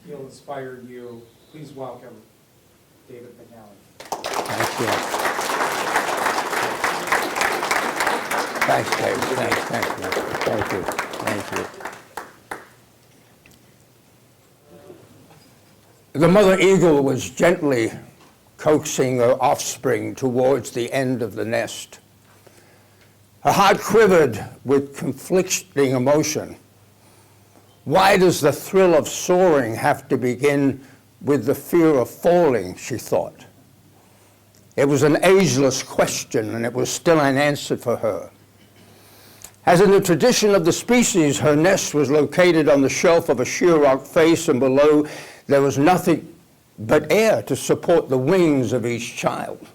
feel inspired you. Please welcome David McNally. Thank you. Thanks, David. Thank you. The mother eagle was gently coaxing her offspring towards the end of the nest. Her heart quivered with conflicting emotion. Why does the thrill of soaring have to begin with the fear of falling, she thought. It was an ageless question, and it was still unanswered for her. As in the tradition of the species, her nest was located on the shelf of a sheer rock face, and below there was nothing but air to support the wings of each child.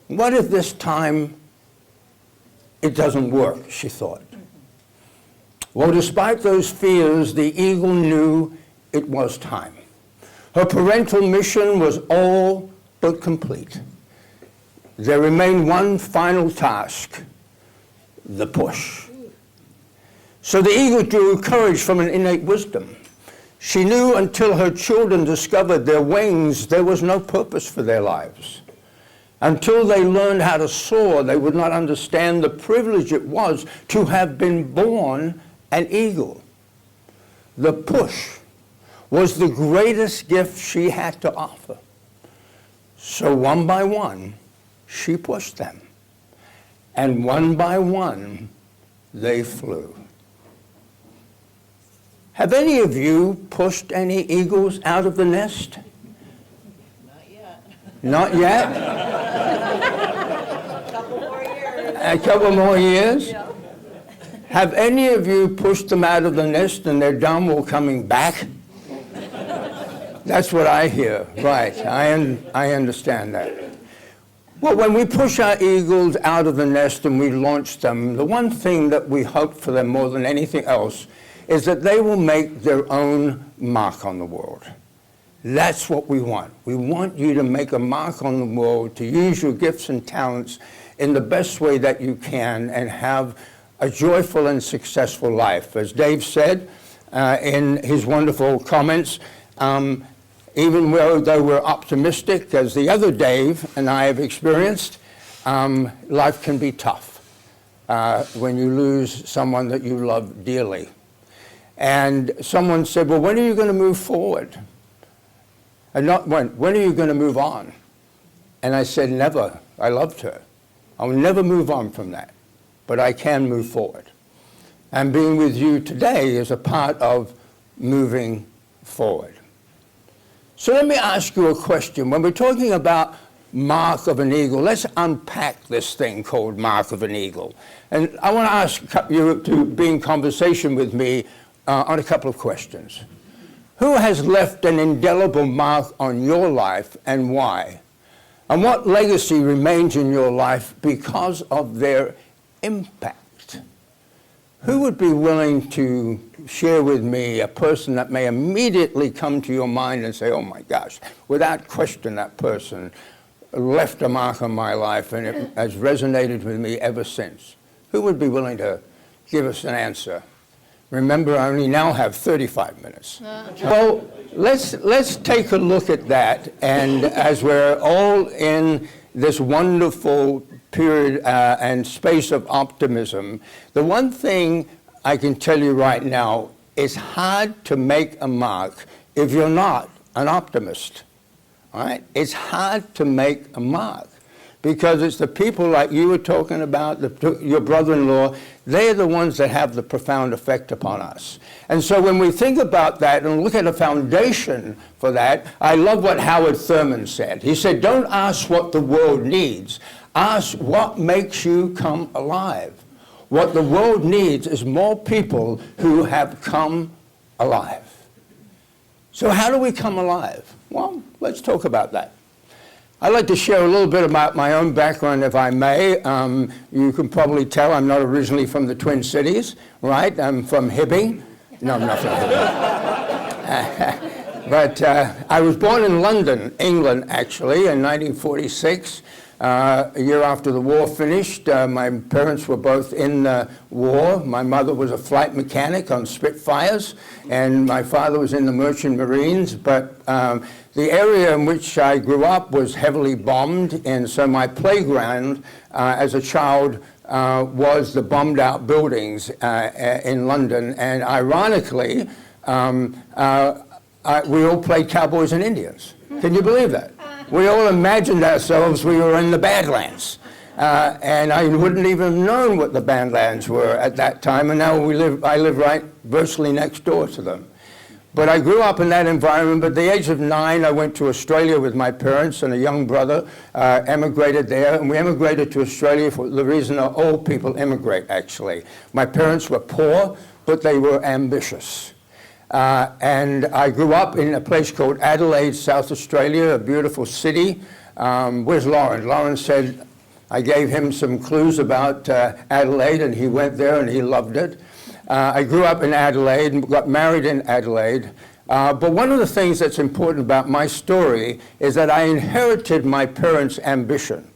What if this time it doesn't work, she thought. Well, despite those fears, the eagle knew it was time. Her parental mission was all but complete. There remained one final task, the push. So the eagle drew courage from an innate wisdom. She knew until her children discovered their wings, there was no purpose for their lives. Until they learned how to soar, they would not understand the privilege it was to have been born an eagle. The push was the greatest gift she had to offer. So one by one, she pushed them. And one by one, they flew. Have any of you pushed any eagles out of the nest? Not yet. Not yet? A couple more years. A couple more years? Yeah. Have any of you pushed them out of the nest and they're done or coming back? That's what I hear. Right. I understand that. Well, when we push our eagles out of the nest and we launch them, the one thing that we hope for them more than anything else is that they will make their own mark on the world. That's what we want. We want you to make a mark on the world, to use your gifts and talents in the best way that you can and have a joyful and successful life. As Dave said in his wonderful comments, even though we're optimistic, as the other Dave and I have experienced, life can be tough when you lose someone that you love dearly. And someone said, well, when are you going to move forward? And not when are you going to move on? And I said, never. I loved her. I will never move on from that, but I can move forward. And being with you today is a part of moving forward. So let me ask you a question. When we're talking about mark of an eagle, let's unpack this thing called mark of an eagle. And I want to ask you to be in conversation with me on a couple of questions. Who has left an indelible mark on your life and why? And what legacy remains in your life because of their impact? Who would be willing to share with me a person that may immediately come to your mind and say, oh my gosh, without question that person left a mark on my life and it has resonated with me ever since? Who would be willing to give us an answer? Remember, I only now have 35 minutes. Well, let's take a look at that. And as we're all in this wonderful period and space of optimism, the one thing I can tell you right now, it's hard to make a mark if you're not an optimist. All right? It's hard to make a mark because it's the people like you were talking about, your brother-in-law, they're the ones that have the profound effect upon us. And so when we think about that and look at a foundation for that, I love what Howard Thurman said. He said, don't ask what the world needs. Ask what makes you come alive. What the world needs is more people who have come alive. So how do we come alive? Well, let's talk about that. I'd like to share a little bit about my own background, if I may. You can probably tell I'm not originally from the Twin Cities, right? I'm from Hibbing. No, I'm not from Hibbing. But I was born in London, England, actually, in 1946. A year after the war finished, my parents were both in the war. My mother was a flight mechanic on Spitfires, and my father was in the Merchant Marines. But the area in which I grew up was heavily bombed, and so my playground as a child was the bombed out buildings in London. And ironically, we all played cowboys and Indians. Can you believe that? We all imagined ourselves we were in the Badlands. And I wouldn't even have known what the Badlands were at that time, and now I live right virtually next door to them. But I grew up in that environment. But at the age of 9, I went to Australia with my parents, and a young brother emigrated there. And we emigrated to Australia for the reason that all people immigrate, actually. My parents were poor, but they were ambitious. And I grew up in a place called Adelaide, South Australia, a beautiful city. Where's Lauren? Lauren said I gave him some clues about Adelaide, and he went there and he loved it. I grew up in Adelaide and got married in Adelaide. But one of the things that's important about my story is that I inherited my parents' ambition.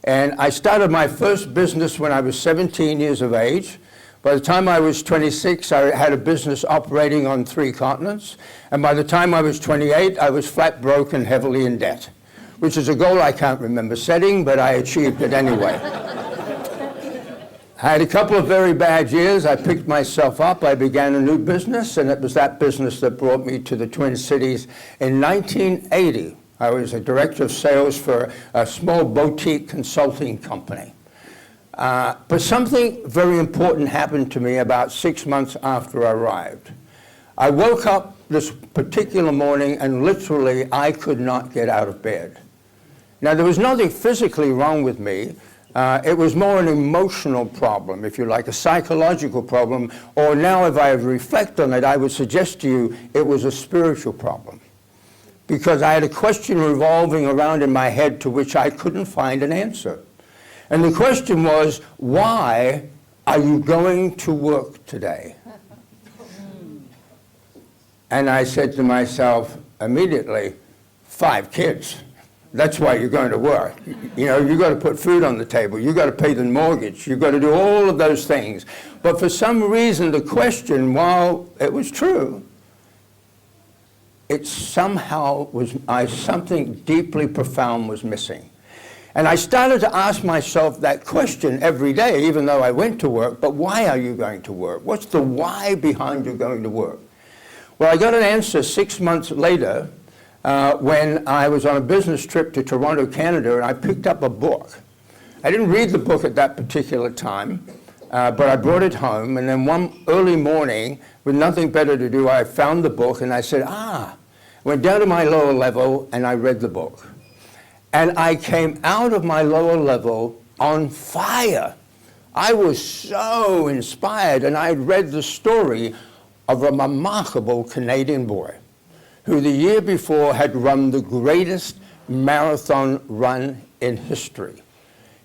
And I started my first business when I was 17 years of age. By the time I was 26, I had a business operating on 3 continents. And by the time I was 28, I was flat broke and heavily in debt, which is a goal I can't remember setting, but I achieved it anyway. I had a couple of very bad years. I picked myself up. I began a new business, and it was that business that brought me to the Twin Cities in 1980. I was a director of sales for a small boutique consulting company. But something very important happened to me about 6 months after I arrived. I woke up this particular morning and literally I could not get out of bed. Now, there was nothing physically wrong with me. It was more an emotional problem, if you like, a psychological problem, or now if I reflect on it, I would suggest to you it was a spiritual problem. Because I had a question revolving around in my head to which I couldn't find an answer. And the question was, why are you going to work today? And I said to myself immediately, 5 kids. That's why you're going to work. You know, you've got to put food on the table. You've got to pay the mortgage. You've got to do all of those things. But for some reason, the question, while it was true, it somehow was, something deeply profound was missing. And I started to ask myself that question every day, even though I went to work, but why are you going to work? What's the why behind you going to work? Well, I got an answer 6 months later when I was on a business trip to Toronto, Canada, and I picked up a book. I didn't read the book at that particular time, but I brought it home, and then one early morning, with nothing better to do, I found the book, and I said, went down to my lower level, and I read the book. And I came out of my lower level on fire. I was so inspired, and I had read the story of a remarkable Canadian boy who the year before had run the greatest marathon run in history.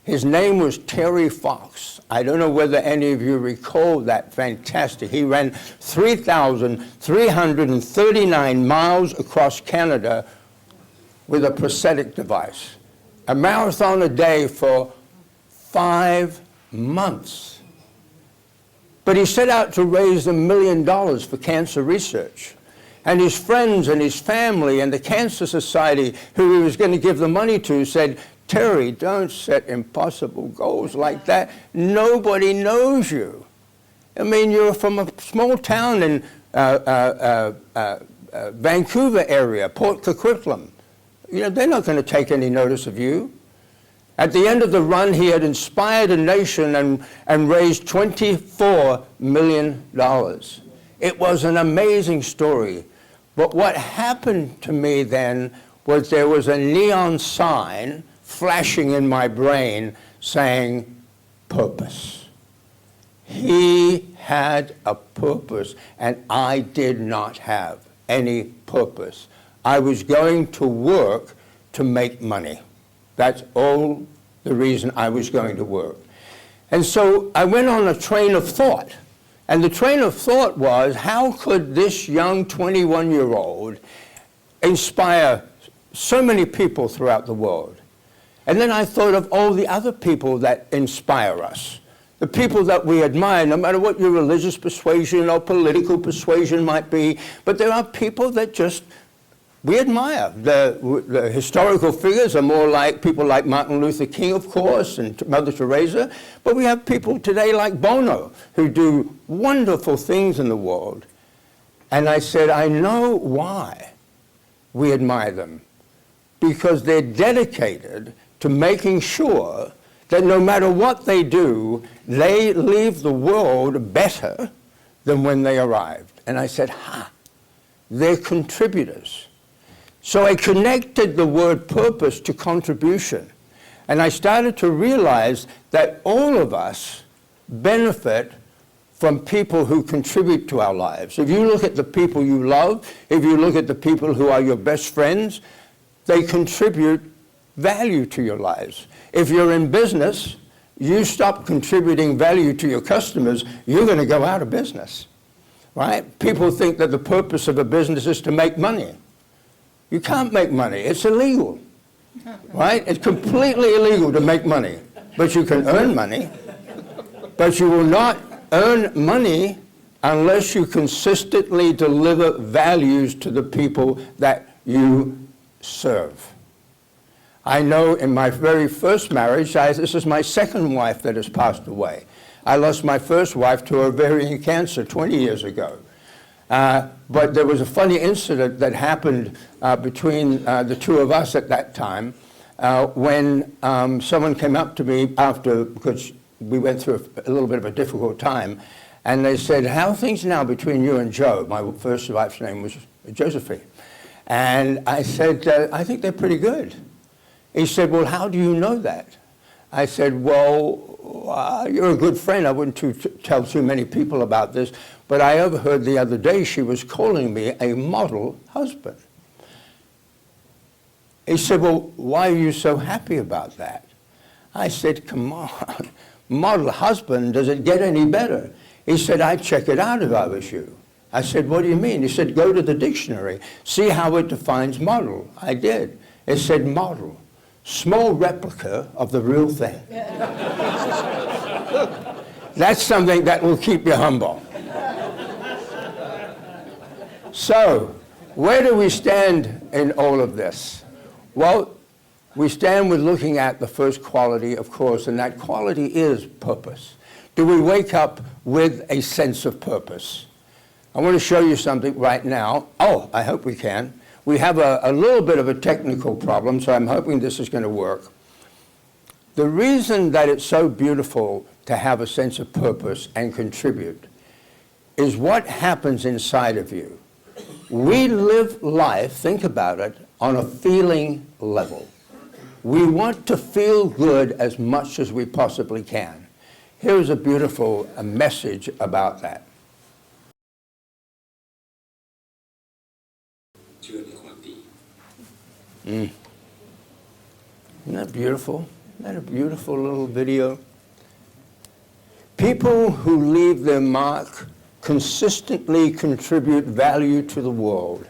His name was Terry Fox. I don't know whether any of you recall that fantastic. He ran 3,339 miles across Canada with a prosthetic device. A marathon a day for 5 months. But he set out to raise $1 million for cancer research. And his friends and his family and the Cancer Society, who he was going to give the money to, said, Terry, don't set impossible goals like that. Nobody knows you. I mean, you're from a small town in Vancouver area, Port Coquitlam. You know, they're not going to take any notice of you. At the end of the run, he had inspired a nation and raised $24 million. It was an amazing story. But what happened to me then was there was a neon sign flashing in my brain saying, purpose. He had a purpose, and I did not have any purpose. I was going to work to make money. That's all the reason I was going to work. And so I went on a train of thought. And the train of thought was, how could this young 21-year-old inspire so many people throughout the world? And then I thought of all the other people that inspire us, the people that we admire, no matter what your religious persuasion or political persuasion might be, but there are people that just we admire. The historical figures are more like people like Martin Luther King, of course, and Mother Teresa, but we have people today like Bono who do wonderful things in the world. And I said, I know why we admire them, because they're dedicated to making sure that no matter what they do, they leave the world better than when they arrived. And I said, they're contributors. So I connected the word purpose to contribution. And I started to realize that all of us benefit from people who contribute to our lives. If you look at the people you love, if you look at the people who are your best friends, they contribute value to your lives. If you're in business, you stop contributing value to your customers, you're going to go out of business, right? People think that the purpose of a business is to make money. You can't make money. It's illegal, right? It's completely illegal to make money, but you can earn money. But you will not earn money unless you consistently deliver values to the people that you serve. I know in my very first marriage, this is my second wife that has passed away. I lost my first wife to ovarian cancer 20 years ago. But there was a funny incident that happened between the two of us at that time when someone came up to me after, because we went through a little bit of a difficult time, and they said, how are things now between you and Joe? My first wife's name was Josephine. And I said, I think they're pretty good. He said, well, how do you know that? I said, well, you're a good friend. I wouldn't tell too many people about this, but I overheard the other day she was calling me a model husband. He said, well, why are you so happy about that? I said, come on, model husband, does it get any better? He said, I'd check it out if I was you. I said, what do you mean? He said, go to the dictionary, see how it defines model. I did. It said model, small replica of the real thing. That's something that will keep you humble. So, where do we stand in all of this? Well, we stand with looking at the first quality, of course, and that quality is purpose. Do we wake up with a sense of purpose? I want to show you something right now. Oh, I hope we can. We have a little bit of a technical problem, so I'm hoping this is going to work. The reason that it's so beautiful to have a sense of purpose and contribute is what happens inside of you. We live life, think about it, on a feeling level. We want to feel good as much as we possibly can. Here's a beautiful message about that. Isn't that beautiful? Isn't that a beautiful little video? People who leave their mark consistently contribute value to the world.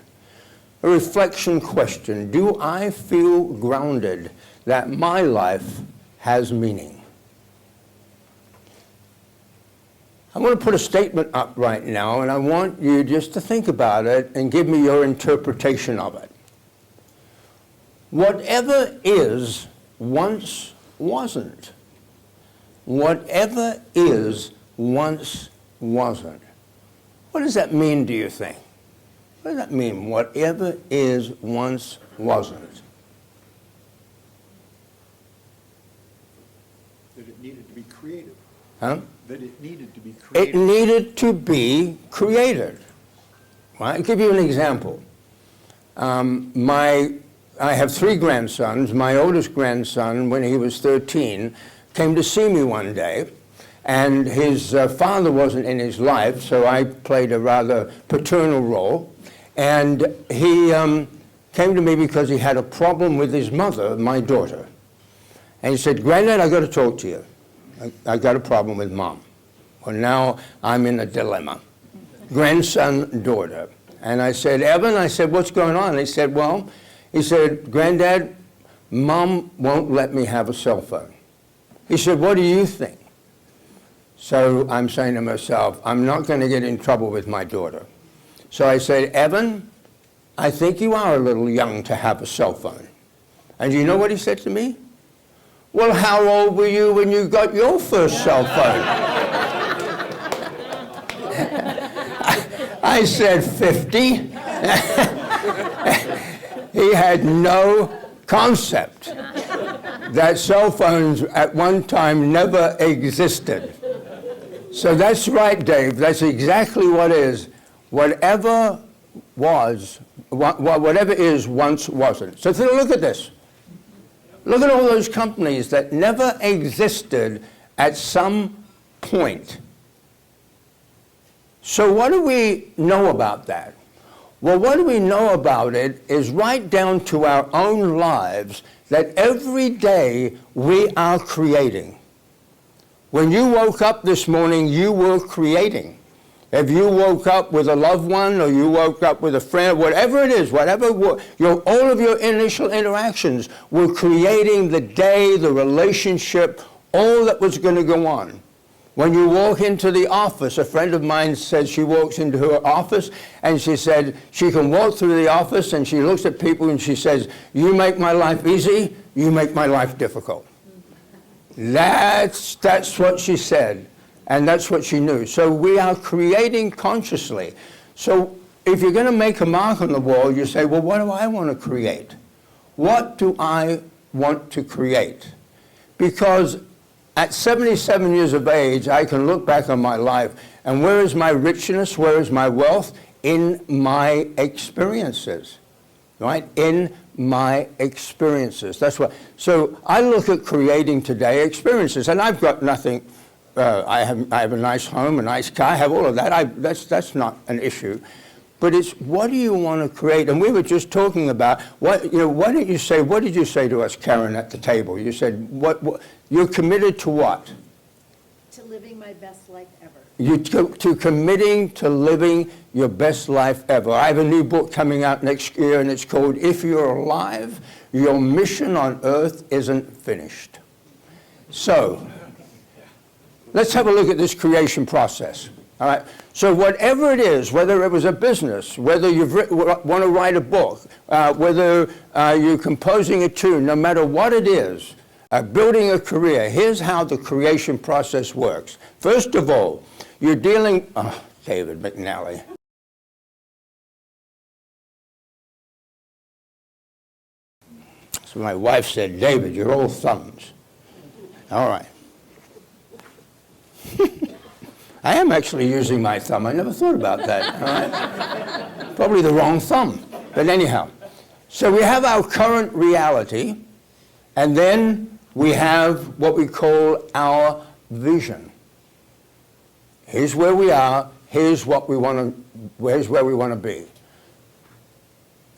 A reflection question: do I feel grounded that my life has meaning? I want to put a statement up right now, and I want you just to think about it and give me your interpretation of it. Whatever is once wasn't. Whatever is once wasn't. What does that mean, do you think? What does that mean? Whatever is once wasn't. That it needed to be created. Huh? That it needed to be created. It needed to be created. Right? I'll give you an example. I have 3 grandsons. My oldest grandson, when he was 13, came to see me one day, and his father wasn't in his life, so I played a rather paternal role. And he came to me because he had a problem with his mother, my daughter. And he said, Granddad, I got to talk to you. I got a problem with Mom. Well, now I'm in a dilemma. Grandson, daughter. And I said, Evan, I said, what's going on? And he said, well, he said, Granddad, Mom won't let me have a cell phone. He said, what do you think? So I'm saying to myself, I'm not going to get in trouble with my daughter. So I said, Evan, I think you are a little young to have a cell phone. And you know what he said to me? Well, how old were you when you got your first cell phone? I said 50. He had no concept that cell phones at one time never existed. So that's right, Dave. That's exactly what is. Whatever was, whatever is once wasn't. So look at this. Look at all those companies that never existed at some point. So what do we know about that? Well, what do we know about it is right down to our own lives that every day we are creating. When you woke up this morning, you were creating. If you woke up with a loved one or you woke up with a friend, whatever it is, all of your initial interactions were creating the day, the relationship, all that was going to go on. When you walk into the office, a friend of mine said she walks into her office and she said she can walk through the office and she looks at people and she says, you make my life easy, you make my life difficult. That's what she said, and that's what she knew. So we are creating consciously. So if you're going to make a mark on the wall, you say, well, what do I want to create? What do I want to create? Because at 77 years of age, I can look back on my life, and where is my richness, where is my wealth? In my experiences, right? In my experiences. That's what. So I look at creating today experiences, and I've got nothing. I have a nice home, a nice car, I have all of that. That's not an issue. But it's what do you want to create? And we were just talking about why don't you say? What did you say to us, Karen, at the table? You said what you're committed to what? To living my best life ever. To committing to living your best life ever. I have a new book coming out next year, and it's called If You're Alive, Your Mission on Earth Isn't Finished. So let's have a look at this creation process. All right. So whatever it is, whether it was a business, whether you want to write a book, whether you're composing a tune, no matter what it is, building a career, here's how the creation process works. First of all, you're dealing, David McNally. So my wife said, David, you're all thumbs. All right. I am actually using my thumb. I never thought about that. All right? Probably the wrong thumb. But anyhow, so we have our current reality, and then we have what we call our vision. Here's where we are. Here's what we want to. Here's where we want to be.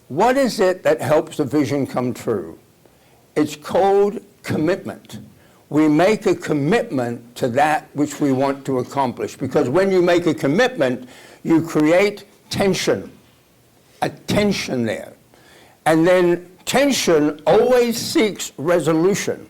What is it that helps the vision come true? It's called commitment. We make a commitment to that which we want to accomplish. Because when you make a commitment, you create tension, a tension there. And then tension always seeks resolution.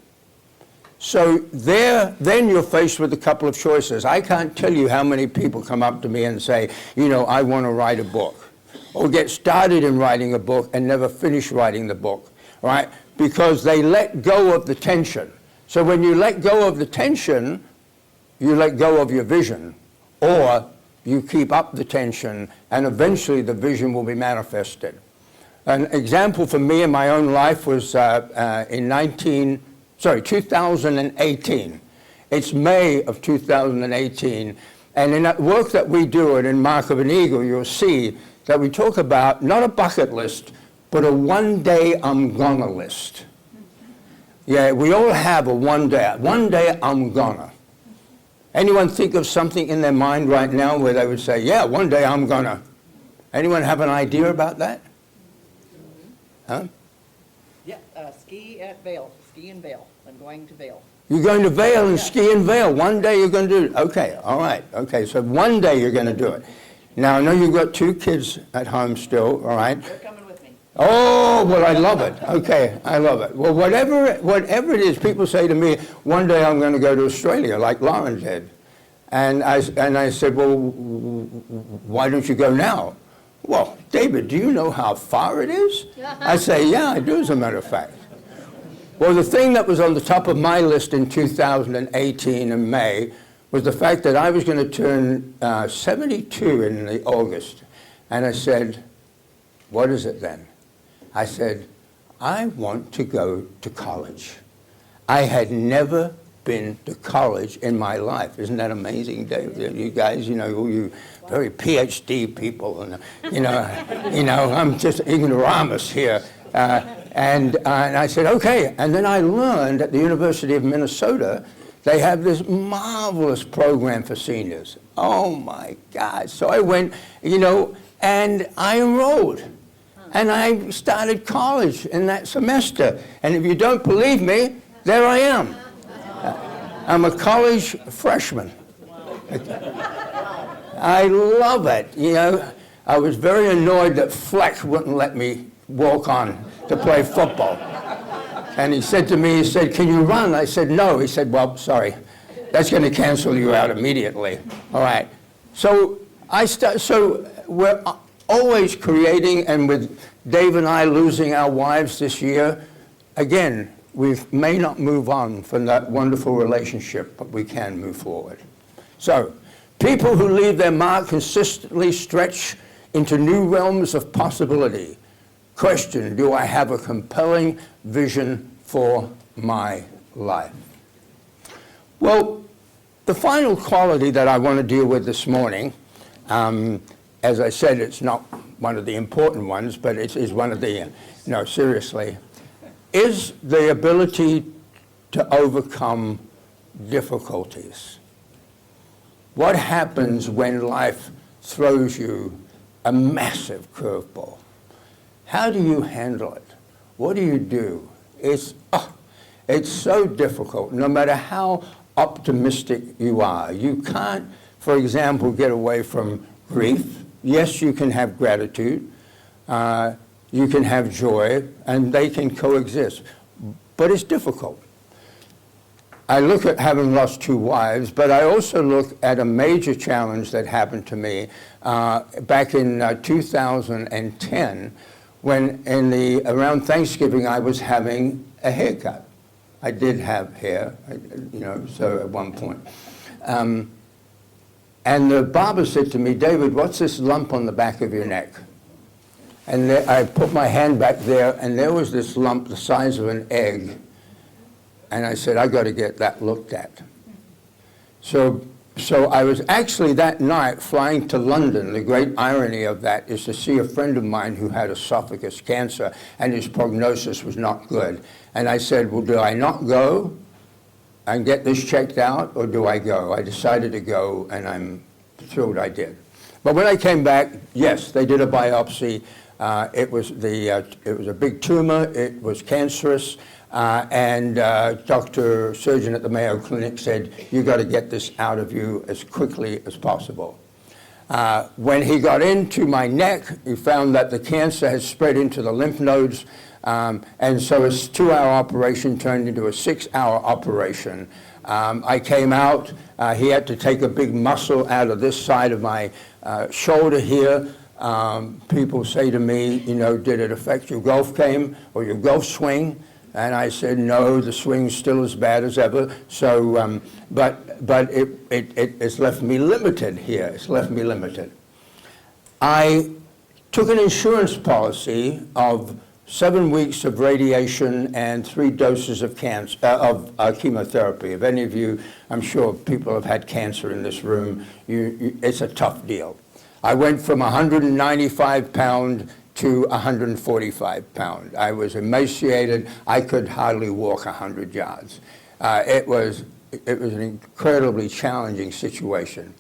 So then you're faced with a couple of choices. I can't tell you how many people come up to me and say, I want to write a book. Or get started in writing a book and never finish writing the book, right? Because they let go of the tension. So when you let go of the tension, you let go of your vision, or you keep up the tension, and eventually the vision will be manifested. An example for me in my own life was in 2018. It's May of 2018, and in that work that we do in Mark of an Eagle, you'll see that we talk about not a bucket list, but a one day I'm gonna list. Yeah, we all have a one day I'm gonna. Anyone think of something in their mind right now where they would say, yeah, one day I'm gonna. Anyone have an idea about that? Huh? Yeah, ski at Vail, ski in Vail. I'm going to Vail. You're going to Vail and ski in Vail. One day you're going to do it. Okay, all right. Okay, so one day you're going to do it. Now, I know you've got 2 kids at home still, all right? They're coming with me. Oh, well, I love it. Okay, I love it. Well, whatever it is, people say to me, one day I'm going to go to Australia, like Lauren did. And I said, well, why don't you go now? Well, David, do you know how far it is? I say, yeah, I do, as a matter of fact. Well, the thing that was on the top of my list in 2018 in May was the fact that I was going to turn 72 in the August. And I said, what is it then? I said, I want to go to college. I had never been to college in my life. Isn't that amazing, Dave? You guys, you know, you very PhD people, and I'm just ignoramus here. And I said, okay. And then I learned at the University of Minnesota, they have this marvelous program for seniors. Oh my God. So I went, and I enrolled. And I started college in that semester. And if you don't believe me, there I am. I'm a college freshman. I love it. I was very annoyed that Fleck wouldn't let me walk on to play football. And he said to me, can you run? I said, no. He said, well, sorry, that's going to cancel you out immediately. All right. So we're always creating, and with Dave and I losing our wives this year, again, we may not move on from that wonderful relationship, but we can move forward. So, people who leave their mark consistently stretch into new realms of possibility. Question, do I have a compelling vision for my life? Well, the final quality that I want to deal with this morning, as I said, it's not one of the important ones, but it is one of the, seriously, is the ability to overcome difficulties. What happens when life throws you a massive curveball? How do you handle it? What do you do? It's so difficult, no matter how optimistic you are. You can't, for example, get away from grief. Yes, you can have gratitude. You can have joy, and they can coexist. But it's difficult. I look at having lost 2 wives, but I also look at a major challenge that happened to me back in 2010, when around Thanksgiving I was having a haircut. I did have hair, so at one point. And the barber said to me, David, what's this lump on the back of your neck? And I put my hand back there, and there was this lump the size of an egg. And I said, I got to get that looked at. So I was actually that night flying to London. The great irony of that is to see a friend of mine who had esophagus cancer, and his prognosis was not good. And I said, well, do I not go and get this checked out, or do I go? I decided to go, and I'm thrilled I did. But when I came back, yes, they did a biopsy. It was a big tumor. It was cancerous. And surgeon at the Mayo Clinic said, you got to get this out of you as quickly as possible. When he got into my neck, he found that the cancer had spread into the lymph nodes, and so his 2-hour operation turned into a 6-hour operation. I came out. He had to take a big muscle out of this side of my shoulder here. People say to me, did it affect your golf game or your golf swing? And I said, no, the swing's still as bad as ever. So, but it's left me limited here. It's left me limited. I took an insurance policy of 7 weeks of radiation and 3 doses of chemotherapy. If any of you, I'm sure people have had cancer in this room, it's a tough deal. I went from 195 pound to 145 pound. I was emaciated. I could hardly walk 100 yards. It was an incredibly challenging situation.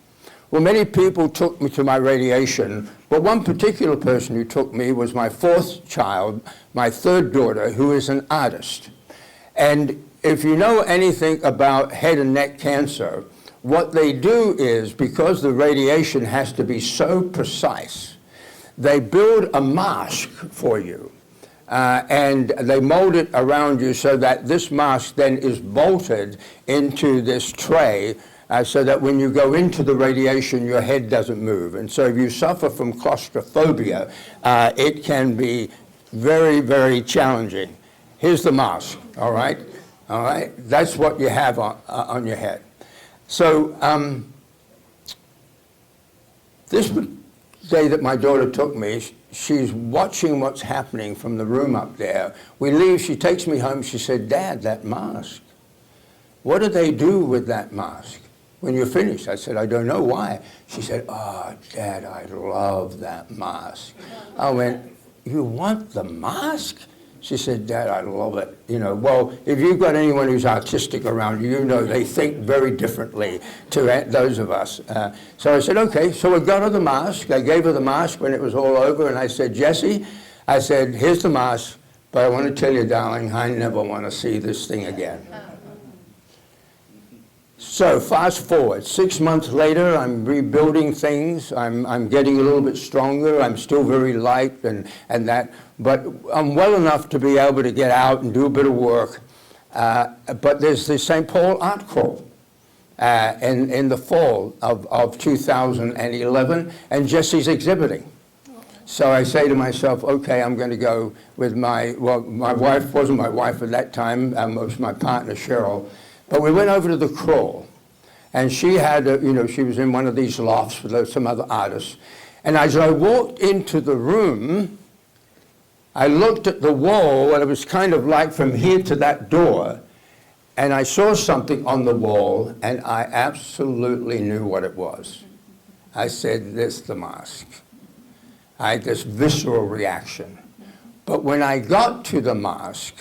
Well, many people took me to my radiation, but one particular person who took me was my 4th child, my 3rd daughter, who is an artist. And if you know anything about head and neck cancer, what they do is, because the radiation has to be so precise, they build a mask for you. and they mold it around you so that this mask then is bolted into this tray so that when you go into the radiation, your head doesn't move. And so if you suffer from claustrophobia, it can be very, very challenging. Here's the mask, all right? All right? That's what you have on your head. So this day that my daughter took me, she's watching what's happening from the room up there. We leave, she takes me home, she said, "Dad, that mask, what do they do with that mask when you're finished?" I said, "I don't know, why?" She said, "Oh, Dad, I love that mask." I went, "You want the mask?" She said, "Dad, I love it." You know, well, if you've got anyone who's artistic around you, you know they think very differently to those of us. So I said, okay, so we got her the mask. I gave her the mask when it was all over, and I said, "Jessie," I said, "here's the mask, but I want to tell you, darling, I never want to see this thing again." So fast forward, 6 months later, I'm rebuilding things. I'm getting a little bit stronger. I'm still very light and that, but I'm well enough to be able to get out and do a bit of work. But there's the St. Paul Art Crawl in the fall of 2011, and Jessie's exhibiting. So I say to myself, okay, I'm going to go with my wife wasn't my wife at that time, it was my partner, Cheryl. But we went over to the crawl, and she had, she was in one of these lofts with some other artists. And as I walked into the room, I looked at the wall, and it was kind of like from here to that door, and I saw something on the wall, and I absolutely knew what it was. I said, "This is the mask." I had this visceral reaction. But when I got to the mask,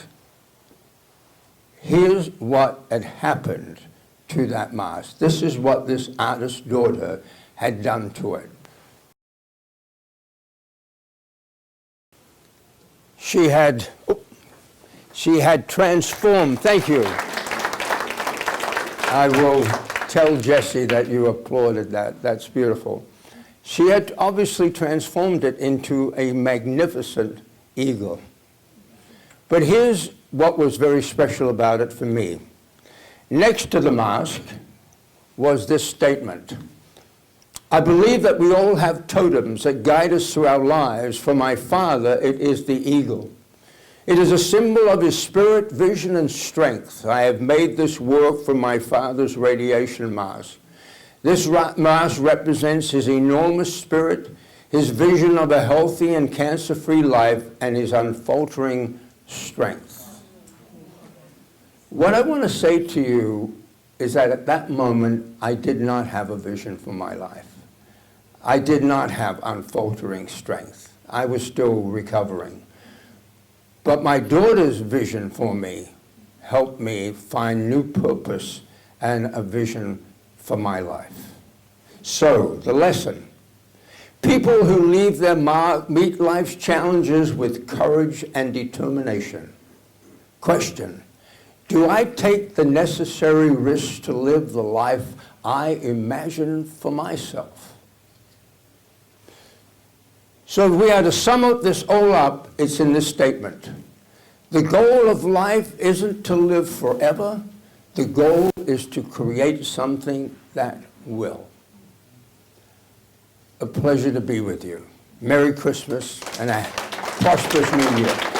here's what had happened to that mask. This is what this artist's daughter had done to it. She had transformed. Thank you. I will tell Jessie that you applauded that. That's beautiful. She had obviously transformed it into a magnificent eagle. But here's what was very special about it for me. Next to the mask was this statement: "I believe that we all have totems that guide us through our lives. For my father, it is the eagle. It is a symbol of his spirit, vision, and strength. I have made this work from my father's radiation mask. This mask represents his enormous spirit, his vision of a healthy and cancer-free life, and his unfaltering strength." What I want to say to you is that at that moment, I did not have a vision for my life. I did not have unfaltering strength. I was still recovering. But my daughter's vision for me helped me find new purpose and a vision for my life. So, the lesson: people who leave their meet life's challenges with courage and determination. Question: do I take the necessary risks to live the life I imagine for myself? So if we are to sum up this all up, it's in this statement: the goal of life isn't to live forever. The goal is to create something that will. A pleasure to be with you. Merry Christmas and a prosperous New Year.